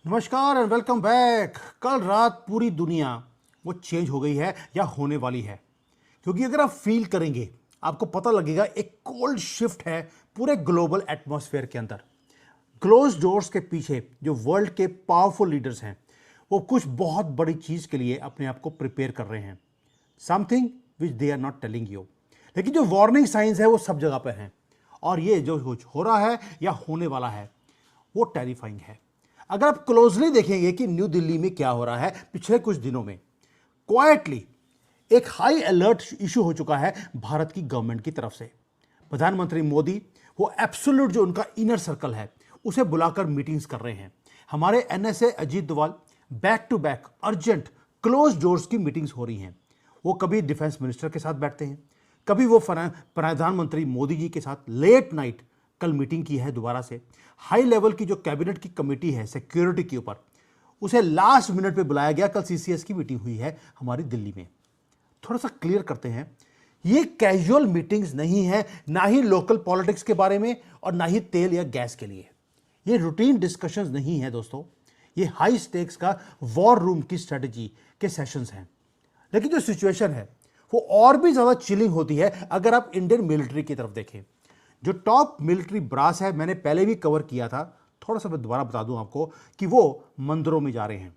नमस्कार and welcome back. कल रात पूरी दुनिया वो चेंज हो गई है या होने वाली है, क्योंकि अगर आप फील करेंगे आपको पता लगेगा एक कोल्ड शिफ्ट है पूरे ग्लोबल एटमॉस्फेयर के अंदर। क्लोज डोर्स के पीछे जो वर्ल्ड के पावरफुल लीडर्स हैं वो कुछ बहुत बड़ी चीज के लिए अपने आप को प्रिपेयर कर रहे हैं, something which they are not telling you. लेकिन जो वार्निंग साइंस है वो सब जगह पर हैं, और ये जो कुछ हो रहा है या होने वाला है वो टेरिफाइंग है। अगर आप क्लोजली देखेंगे कि न्यू दिल्ली में क्या हो रहा है पिछले कुछ दिनों में, क्वाइटली एक हाई अलर्ट इशू हो चुका है भारत की गवर्नमेंट की तरफ से। प्रधानमंत्री मोदी वो एब्सोल्यूट जो उनका इनर सर्कल है उसे बुलाकर मीटिंग्स कर रहे हैं। हमारे NSA Ajit Doval back to back urgent close doors की मीटिंग्स हो रही हैं। वो कभी डिफेंस मिनिस्टर के साथ बैठते हैं, कभी वो प्रधानमंत्री मोदी जी के साथ लेट नाइट कल मीटिंग की है दोबारा से। हाई लेवल की जो कैबिनेट की कमेटी है सिक्योरिटी के ऊपर, उसे लास्ट मिनट पे बुलाया गया। कल सीसीएस की मीटिंग हुई है हमारी दिल्ली में। थोड़ा सा क्लियर करते हैं, ये कैजुअल मीटिंग्स नहीं है, ना ही लोकल पॉलिटिक्स के बारे में और ना ही तेल या गैस के लिए। ये रूटीन डिस्कशंस नहीं है दोस्तों, ये हाई स्टेक्स का वॉर रूम की स्ट्रेटजी के सेशंस हैं। लेकिन जो सिचुएशन है वो और भी ज्यादा चिलिंग होती है अगर आप इंडियन मिलिट्री की तरफ देखें। जो टॉप मिलिट्री ब्रास है, मैंने पहले भी कवर किया था, थोड़ा सा मैं दोबारा बता दूं आपको कि वो मंदिरों में जा रहे हैं।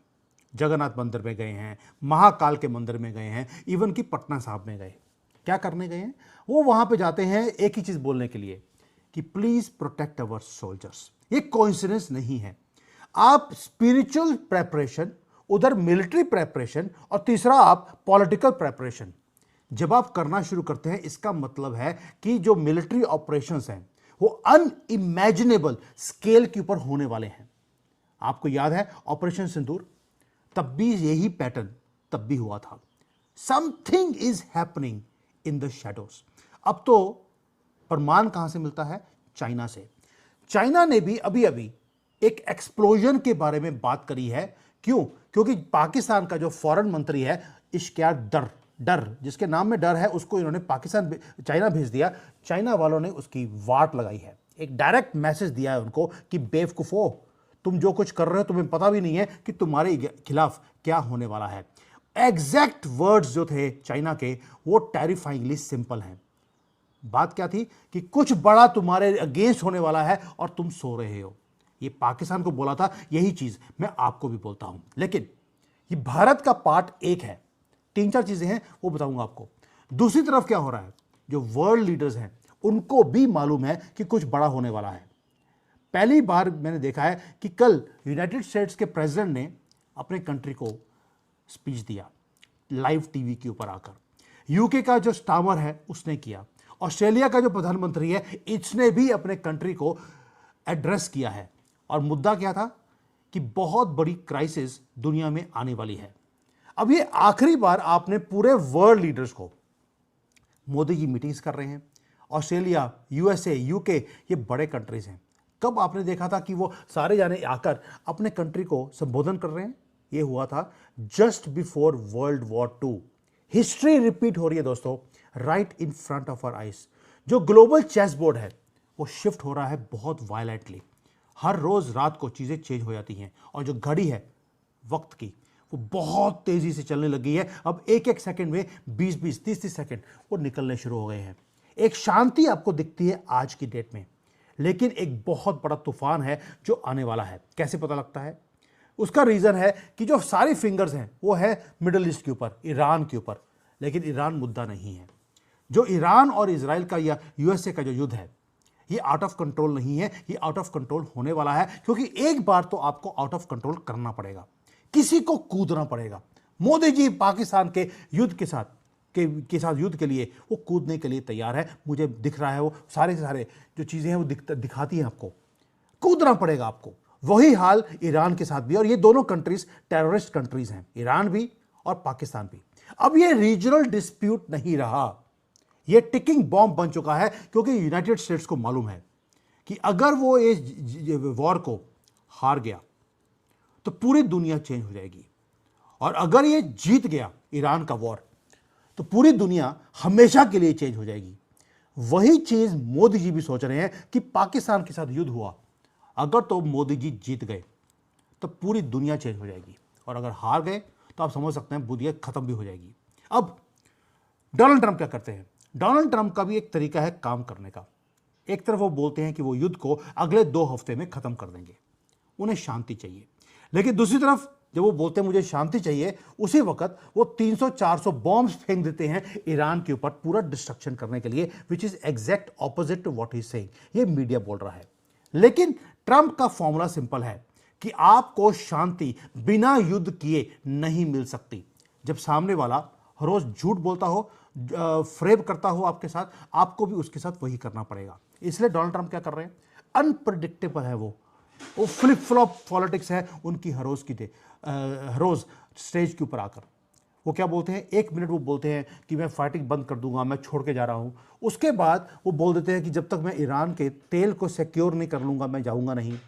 जगन्नाथ मंदिर में गए हैं, महाकाल के मंदिर में गए हैं, इवन कि पटना साहब में गए। क्या करने गए हैं? वो वहां पे जाते हैं एक ही चीज बोलने के लिए कि प्लीज प्रोटेक्ट अवर सोल्जर्स। ये कोइंसिडेंस नहीं है। आप स्पिरिचुअल प्रेपरेशन, उधर मिलिट्री प्रेपरेशन, और तीसरा आप पॉलिटिकल प्रेपरेशन जब आप करना शुरू करते हैं, इसका मतलब है कि जो मिलिट्री ऑपरेशंस हैं वो अनइमेजिनेबल स्केल के ऊपर होने वाले हैं। आपको याद है ऑपरेशन सिंदूर, तब भी यही पैटर्न तब भी हुआ था। Something is happening in the shadows. अब तो प्रमाण कहां से मिलता है? चाइना से। चाइना ने भी अभी अभी एक एक्सप्लोजन के बारे में बात करी है। क्यों? क्योंकि पाकिस्तान का जो फॉरेन मंत्री है इश्कियार डर, जिसके नाम में डर है, उसको इन्होंने पाकिस्तान चाइना भेज दिया। चाइना वालों ने उसकी वाट लगाई है, एक डायरेक्ट मैसेज दिया है उनको कि बेवकूफो, तुम जो कुछ कर रहे हो तुम्हें पता भी नहीं है कि तुम्हारे खिलाफ क्या होने वाला है। एग्जैक्ट वर्ड्स जो थे चाइना के वो टेरिफाइंगली सिंपल हैं। बात क्या थी कि कुछ बड़ा तुम्हारे अगेंस्ट होने वाला है और तुम सो रहे हो। ये पाकिस्तान को बोला था, यही चीज मैं आपको भी बोलता हूं। लेकिन ये भारत का पार्ट एक है, तीन चार चीजें हैं वो बताऊंगा आपको। दूसरी तरफ क्या हो रहा है, जो वर्ल्ड लीडर्स हैं उनको भी मालूम है कि कुछ बड़ा होने वाला है। पहली बार मैंने देखा है कि कल यूनाइटेड स्टेट्स के प्रेसिडेंट ने अपने कंट्री को स्पीच दिया लाइव टीवी के ऊपर आकर। यूके का जो स्टामर है उसने किया। ऑस्ट्रेलिया का जो प्रधानमंत्री है इसने भी अपने कंट्री को एड्रेस किया है। और मुद्दा क्या था कि बहुत बड़ी क्राइसिस दुनिया में आने वाली है। अब ये आखिरी बार आपने पूरे वर्ल्ड लीडर्स को, मोदी जी मीटिंग्स कर रहे हैं, ऑस्ट्रेलिया, यूएसए, यूके, ये बड़े कंट्रीज हैं, कब आपने देखा था कि वो सारे जाने आकर अपने कंट्री को संबोधन कर रहे हैं? ये हुआ था just before world war 2। History repeat हो रही है दोस्तों, right in front of our eyes. जो ग्लोबल चेस बोर्ड है वो शिफ्ट हो रहा है बहुत वायलेंटली। हर रोज रात को चीजें चेंज हो जाती हैं, और जो घड़ी है वक्त की वो बहुत तेजी से चलने लगी है। अब एक एक सेकंड में 20-20, 30-30 सेकंड वो निकलने शुरू हो गए हैं। एक शांति आपको दिखती है आज की डेट में, लेकिन एक बहुत बड़ा तूफान है जो आने वाला है। कैसे पता लगता है? उसका रीजन है कि जो सारी फिंगर्स हैं वो है मिडिल ईस्ट के ऊपर, ईरान के ऊपर। लेकिन ईरान मुद्दा नहीं है। जो ईरान और इजराइल का या यूएसए का जो युद्ध है ये आउट ऑफ कंट्रोल नहीं है, ये आउट ऑफ कंट्रोल होने वाला है। क्योंकि एक बार तो आपको आउट ऑफ कंट्रोल करना पड़ेगा, किसी को कूदना पड़ेगा। मोदी जी पाकिस्तान के युद्ध के साथ युद्ध के लिए वो कूदने के लिए तैयार है। मुझे दिख रहा है वो सारे जो चीजें हैं वो दिखाती हैं आपको, कूदना पड़ेगा आपको। वही हाल ईरान के साथ भी, और ये दोनों कंट्रीज टेररिस्ट कंट्रीज हैं, ईरान भी और पाकिस्तान भी। अब ये रीजनल डिस्प्यूट नहीं रहा, ये टिकिंग बॉम्ब बन चुका है। क्योंकि यूनाइटेड स्टेट्स को मालूम है कि अगर वो ये वॉर को हार गया तो पूरी दुनिया चेंज हो जाएगी, और अगर ये जीत गया ईरान का वॉर तो पूरी दुनिया हमेशा के लिए चेंज हो जाएगी। वही चीज मोदी जी भी सोच रहे हैं कि पाकिस्तान के साथ युद्ध हुआ, अगर तो मोदी जी जीत गए तो पूरी दुनिया चेंज हो जाएगी, और अगर हार गए तो आप समझ सकते हैं दुनिया खत्म भी हो जाएगी। अब डोनाल्ड ट्रंप क्या करते हैं? डोनाल्ड ट्रंप का भी एक तरीका है काम करने का। एक तरफ वो बोलते हैं कि वो युद्ध को अगले 2 हफ्ते में खत्म कर देंगे, उन्हें शांति चाहिए, लेकिन दूसरी तरफ जब वो बोलते हैं मुझे शांति चाहिए, उसी वक्त वो 300-400 बॉम्ब्स फेंक देते हैं ईरान के ऊपर पूरा डिस्ट्रक्शन करने के लिए, which is exact opposite to what he is saying. ये मीडिया बोल रहा है। लेकिन ट्रंप का फॉर्मूला सिंपल है कि आपको शांति बिना युद्ध किए नहीं मिल सकती। जब सामने वाला हर रोज झूठ बोलता हो, फ्रेब करता हो आपके साथ, आपको भी उसके साथ वही करना पड़ेगा। इसलिए डोनाल्ड ट्रंप क्या कर रहे हैं? अनप्रिडिक्टेबल है वो फ्लिप फ्लॉप पॉलिटिक्स है उनकी हर रोज स्टेज के ऊपर आकर। वो क्या बोलते हैं? 1 मिनट वो बोलते हैं कि मैं फाइटिंग बंद कर दूंगा, मैं छोड़ के जा रहा हूं। उसके बाद वो बोल देते हैं कि जब तक मैं ईरान के तेल को सिक्योर नहीं कर लूंगा मैं जाऊंगा नहीं।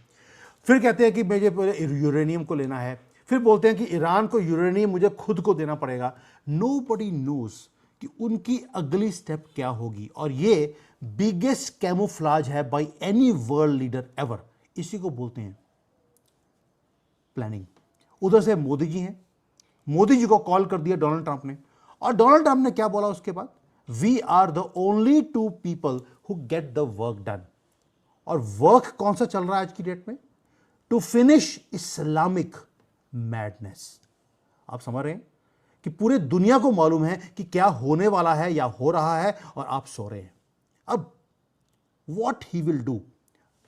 फिर कहते हैं कि मुझे यूरेनियम को लेना है। फिर बोलते हैं कि ईरान को यूरेनियम मुझे खुद को देना पड़ेगा। नोबडी नोज कि उनकी अगली स्टेप क्या होगी, और ये बिगेस्ट कैमोफ्लाज है by any world leader ever. इसी को बोलते हैं प्लानिंग। उधर से मोदी जी हैं, मोदी जी को कॉल कर दिया डोनाल्ड ट्रंप ने, और डोनाल्ड ट्रंप ने क्या बोला उसके बाद? We are the only 2 people who get the work done. और वर्क कौन सा चल रहा है आज की डेट में? To finish Islamic madness. आप समझ रहे हैं कि पूरे दुनिया को मालूम है कि क्या होने वाला है या हो रहा है, और आप सो रहे हैं। अब what he will do,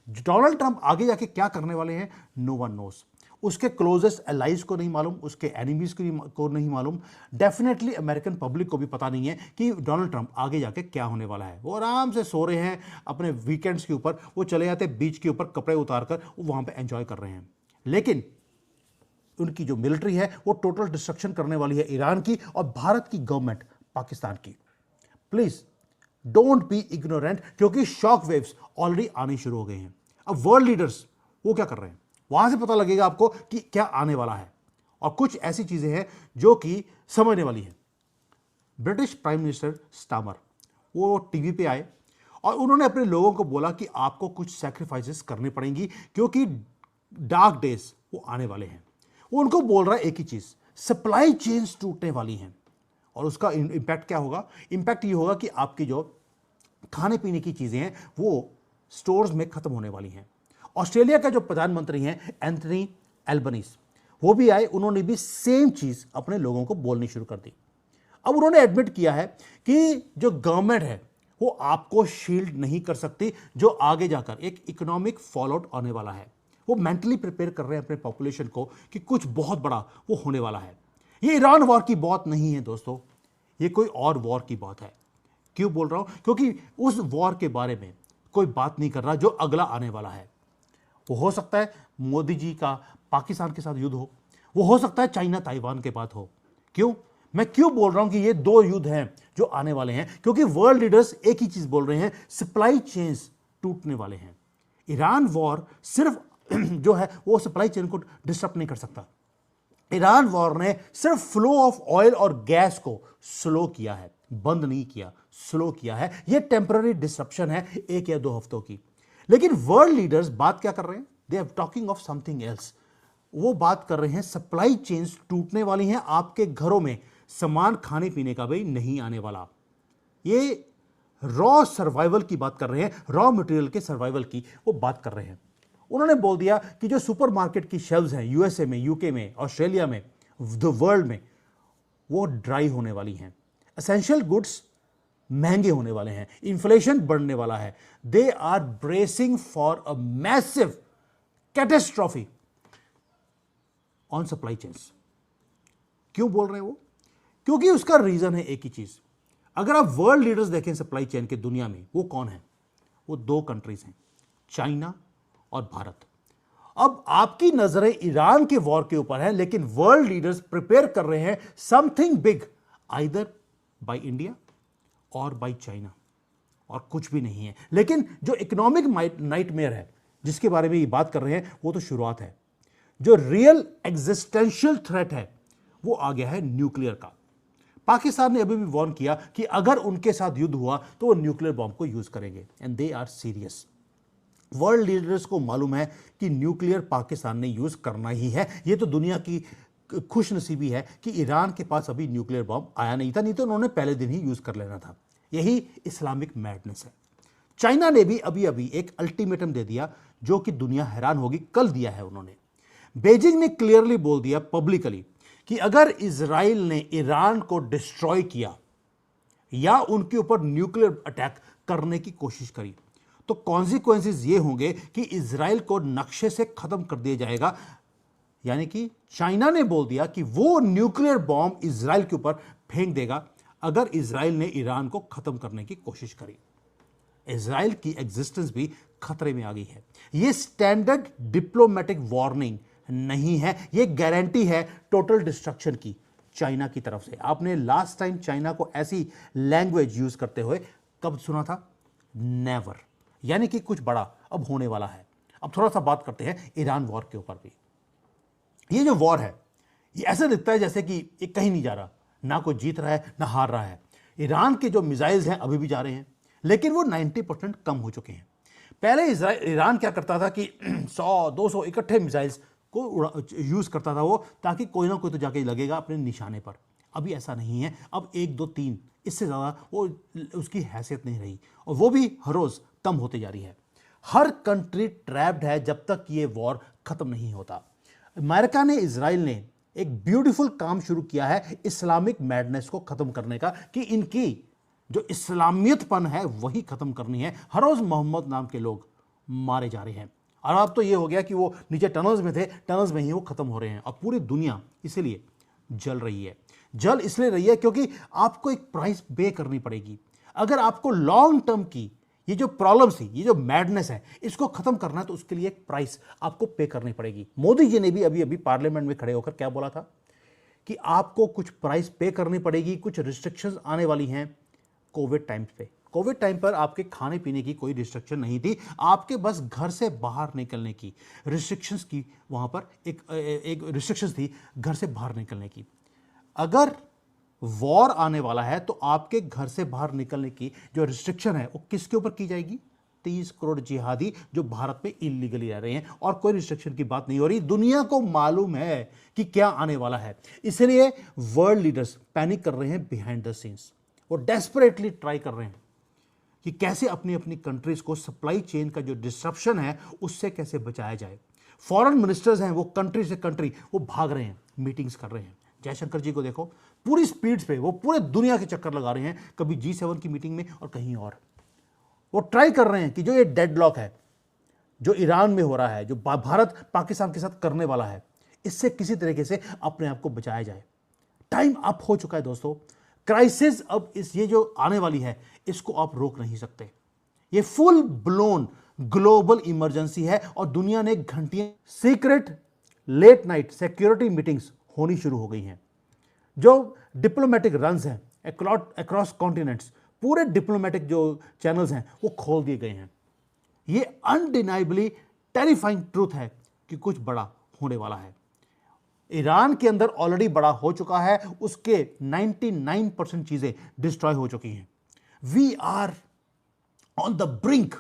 Donald Trump आगे जाके क्या करने वाले हैं, नो वन नोस। उसके क्लोजेस्ट एलाइज को नहीं मालूम, उसके एनिमीज को नहीं मालूम, डेफिनेटली अमेरिकन पब्लिक को भी पता नहीं है कि डोनाल्ड ट्रंप आगे जाके क्या होने वाला है। वो आराम से सो रहे हैं अपने वीकेंड्स के ऊपर, वो चले जाते बीच के ऊपर कपड़े उतार कर वो वहां पे एंजॉय कर रहे हैं। लेकिन उनकी जो मिलिट्री है वो टोटल डिस्ट्रक्शन करने वाली है ईरान की और भारत की गवर्नमेंट पाकिस्तान की। प्लीज डोंट बी इग्नोरेंट, क्योंकि शॉक वेव्स ऑलरेडी आने शुरू हो गए हैं। अब वर्ल्ड लीडर्स वो क्या कर रहे हैं, वहां से पता लगेगा आपको कि क्या आने वाला है, और कुछ ऐसी चीजें हैं जो कि समझने वाली है। ब्रिटिश प्राइम मिनिस्टर स्टामर वो टीवी पे आए और उन्होंने अपने लोगों को बोला कि आपको कुछ सैक्रिफाइसेस करनी पड़ेंगी, क्योंकि डार्क डेज वो आने वाले हैं। वो उनको बोल रहा है एक ही चीज, सप्लाई चेन्स टूटने वाली हैं, और उसका इंपैक्ट क्या होगा? इंपैक्ट ये होगा कि आपकी जो खाने पीने की चीजें हैं वो स्टोर्स में खत्म होने वाली हैं। ऑस्ट्रेलिया का जो प्रधानमंत्री हैं एंथनी एल्बनीज, वो भी आए, उन्होंने भी सेम चीज अपने लोगों को बोलनी शुरू कर दी। अब उन्होंने एडमिट किया है कि जो गवर्नमेंट है वो आपको शील्ड नहीं कर सकती, जो आगे जाकर एक इकोनॉमिक फॉलआउट आने वाला है। वो मेंटली प्रिपेयर कर रहे हैं अपने पॉपुलेशन को कि कुछ बहुत बड़ा वो होने वाला है। ये ईरान वॉर की बात नहीं है दोस्तों, ये कोई और वॉर की बात है। क्यों बोल रहा हूं? क्योंकि उस वॉर के बारे में कोई बात नहीं कर रहा जो अगला आने वाला है। वो हो सकता है मोदी जी का पाकिस्तान के साथ युद्ध हो हो सकता है चाइना ताइवान के बात हो। क्यों मैं क्यों बोल रहा हूं कि ये 2 युद्ध हैं जो आने वाले हैं? क्योंकि वर्ल्ड लीडर्स एक ही चीज बोल रहे हैं, सप्लाई चेन्स टूटने वाले हैं। ईरान वॉर सिर्फ जो है वो सप्लाई चेन को डिस्टर्ब नहीं कर सकता। ईरान वॉर ने सिर्फ फ्लो ऑफ ऑयल और गैस को स्लो किया है, बंद नहीं किया, स्लो किया है। यह टेम्पररी डिस्ट्रप्शन है 1 या 2 हफ्तों की। लेकिन वर्ल्ड लीडर्स बात क्या कर रहे हैं? They are talking of something else. वो बात कर रहे हैं सप्लाई चेन्स टूटने वाली हैं, आपके घरों में सामान खाने पीने का भी नहीं आने वाला। ये रॉ सर्वाइवल की बात कर रहे हैं, रॉ मटेरियल के सर्वाइवल की वो बात कर रहे हैं। उन्होंने बोल दिया कि जो सुपरमार्केट की शेल्व्स हैं यूएसए में, यूके में, ऑस्ट्रेलिया में, द वर्ल्ड में, वो ड्राई होने वाली हैं। एसेंशियल गुड्स महंगे होने वाले हैं, इन्फ्लेशन बढ़ने वाला है। They are bracing for a massive catastrophe on supply chains. क्यों बोल रहे हैं वो? क्योंकि उसका रीजन है एक ही चीज। अगर आप वर्ल्ड लीडर्स देखें सप्लाई चेन के दुनिया में, वो कौन है? वो 2 कंट्रीज हैं, चाइना और भारत। अब आपकी नजरें ईरान के वॉर के ऊपर है, लेकिन वर्ल्ड लीडर्स प्रिपेयर कर रहे हैं something big, either by India और बाय चाइना, और कुछ भी नहीं है। लेकिन जो इकोनॉमिक नाइटमेयर है जिसके बारे में ये बात कर रहे हैं, वो तो शुरुआत है। जो रियल एग्जिस्टेंशियल थ्रेट है वो आ गया है न्यूक्लियर का। पाकिस्तान ने अभी भी वार्न किया कि अगर उनके साथ युद्ध हुआ तो वो न्यूक्लियर बॉम्ब को यूज करेंगे, and they are serious. World leaders को मालूम है कि न्यूक्लियर पाकिस्तान ने यूज करना ही है। ये तो दुनिया की खुशनसीबी है कि ईरान के पास अभी न्यूक्लियर बॉम्ब आया नहीं था, नहीं तो उन्होंने पहले दिन ही यूज कर लेना था। यही इस्लामिक मैडनेस है। चाइना ने भी अभी अभी एक अल्टीमेटम दे दिया जो कि दुनिया हैरान होगी। कल दिया है उन्होंने। बेजिंग ने क्लियरली बोल दिया पब्लिकली कि अगर इजराइल ने ईरान को डिस्ट्रॉय किया या उनके ऊपर न्यूक्लियर अटैक करने की कोशिश करी तो कॉन्सिक्वेंसेस ये होंगे कि इजराइल को नक्शे से खत्म कर दिया जाएगा। यानी कि चाइना ने बोल दिया कि वो न्यूक्लियर बॉम्ब इजराइल के ऊपर फेंक देगा अगर इजराइल ने ईरान को खत्म करने की कोशिश करी। इजराइल की एग्जिस्टेंस भी खतरे में आ गई है। यह स्टैंडर्ड डिप्लोमेटिक वार्निंग नहीं है, यह गारंटी है टोटल डिस्ट्रक्शन की चाइना की तरफ से। आपने लास्ट टाइम चाइना को ऐसी लैंग्वेज यूज करते हुए कब सुना था? नेवर। यानी कि कुछ बड़ा अब होने वाला है। अब थोड़ा सा बात करते हैं ईरान वॉर के ऊपर भी। ये जो वॉर है ये ऐसा दिखता है जैसे कि ये कहीं नहीं जा रहा, ना कोई जीत रहा है ना हार रहा है। ईरान के जो मिसाइल्स हैं अभी भी जा रहे हैं, लेकिन वो 90% कम हो चुके हैं। पहले ईरान क्या करता था कि 100-200 इकट्ठे मिसाइल्स को यूज करता था वो, ताकि कोई ना कोई तो जाके लगेगा अपने निशाने पर। अभी ऐसा नहीं है। अब 1, 2, 3 इससे ज़्यादा वो उसकी हैसियत नहीं रही, और वो भी हर रोज़ कम होते जा रही है। हर कंट्री ट्रैप्ड है जब तक ये वॉर खत्म नहीं होता। अमेरिका ने, इजराइल ने एक ब्यूटीफुल काम शुरू किया है इस्लामिक मैडनेस को खत्म करने का, कि इनकी जो इस्लामियतपन है वही खत्म करनी है। हर रोज मोहम्मद नाम के लोग मारे जा रहे हैं, और अब तो ये हो गया कि वो नीचे टनल्स में थे, टनल्स में ही वो खत्म हो रहे हैं। और पूरी दुनिया इसीलिए जल रही है। जल इसलिए रही है क्योंकि आपको एक प्राइस पे करनी पड़ेगी। अगर आपको लॉन्ग टर्म की ये जो प्रॉब्लम थी, ये जो मैडनेस है, इसको खत्म करना है तो उसके लिए एक प्राइस आपको पे करनी पड़ेगी। मोदी जी ने भी अभी अभी पार्लियामेंट में खड़े होकर क्या बोला था कि आपको कुछ प्राइस पे करनी पड़ेगी, कुछ रिस्ट्रिक्शंस आने वाली हैं कोविड टाइम पे। कोविड टाइम पर आपके खाने पीने की कोई रिस्ट्रिक्शन नहीं थी, आपके बस घर से बाहर निकलने की रिस्ट्रिक्शंस की, वहां पर एक रिस्ट्रिक्शंस थी घर से बाहर निकलने की। अगर वॉर आने वाला है तो आपके घर से बाहर निकलने की जो रिस्ट्रिक्शन है वो किसके ऊपर की जाएगी? 30 करोड़ जिहादी जो भारत में इलीगली रह रहे हैं, और कोई रिस्ट्रिक्शन की बात नहीं हो रही। दुनिया को मालूम है कि क्या आने वाला है, इसलिए वर्ल्ड लीडर्स पैनिक कर रहे हैं बिहाइंड द सीन्स। वो डेस्परेटली ट्राई कर रहे हैं कि कैसे अपनी अपनी कंट्रीज को सप्लाई चेन का जो डिस्ट्रप्शन है उससे कैसे बचाया जाए। फॉरेन मिनिस्टर्स हैं वो कंट्री से कंट्री वो भाग रहे हैं, मीटिंग्स कर रहे हैं। जयशंकर जी को देखो, पूरी स्पीड पे वो पूरे दुनिया के चक्कर लगा रहे हैं, कभी G7 की मीटिंग में और कहीं और। वो ट्राई कर रहे हैं कि जो ये डेडलॉक है जो ईरान में हो रहा है, जो भारत पाकिस्तान के साथ करने वाला है, इससे किसी तरीके से अपने आप को बचाया जाए। टाइम अप हो चुका है दोस्तों। क्राइसिस अब ये जो आने वाली है इसको आप रोक नहीं सकते। ये फुल ब्लोन ग्लोबल इमरजेंसी है, और दुनिया ने घंटियां secret late night security meetings होनी शुरू हो गई हैं। जो डिप्लोमेटिक रन्स हैं अक्रॉस कॉन्टिनेंट्स, पूरे डिप्लोमेटिक जो चैनल्स हैं वो खोल दिए गए हैं। ये अनडिनाइबली टेरिफाइंग ट्रूथ है कि कुछ बड़ा होने वाला है। ईरान के अंदर ऑलरेडी बड़ा हो चुका है, उसके 99% चीजें डिस्ट्रॉय हो चुकी हैं। We are on the brink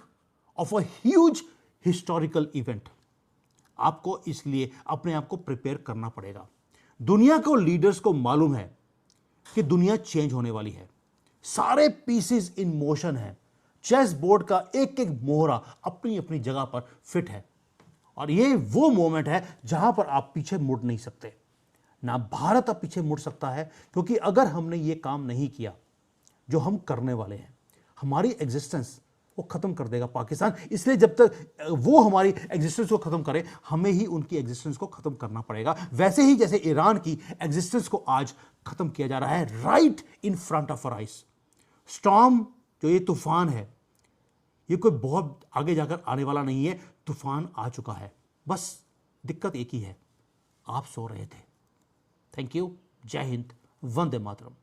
of a huge historical event. आपको इसलिए अपने आप को प्रिपेयर करना पड़ेगा। दुनिया को लीडर्स को मालूम है कि दुनिया चेंज होने वाली है। सारे पीसेस इन मोशन है। चेस बोर्ड का एक एक मोहरा अपनी अपनी जगह पर फिट है, और ये वो मोमेंट है जहां पर आप पीछे मुड़ नहीं सकते। ना भारत अब पीछे मुड़ सकता है, क्योंकि अगर हमने ये काम नहीं किया जो हम करने वाले हैं, हमारी एग्जिस्टेंस वो खत्म कर देगा पाकिस्तान। इसलिए जब तक वो हमारी एग्जिस्टेंस को खत्म करे, हमें ही उनकी एग्जिस्टेंस को खत्म करना पड़ेगा। वैसे ही जैसे ईरान की एग्जिस्टेंस को आज खत्म किया जा रहा है right in front of our eyes. Storm जो ये तूफान है, ये कोई बहुत आगे जाकर आने वाला नहीं है। तूफान आ चुका है, बस दिक्कत एक ही है, आप सो रहे थे। Thank you. जय हिंद, वंदे मातरम।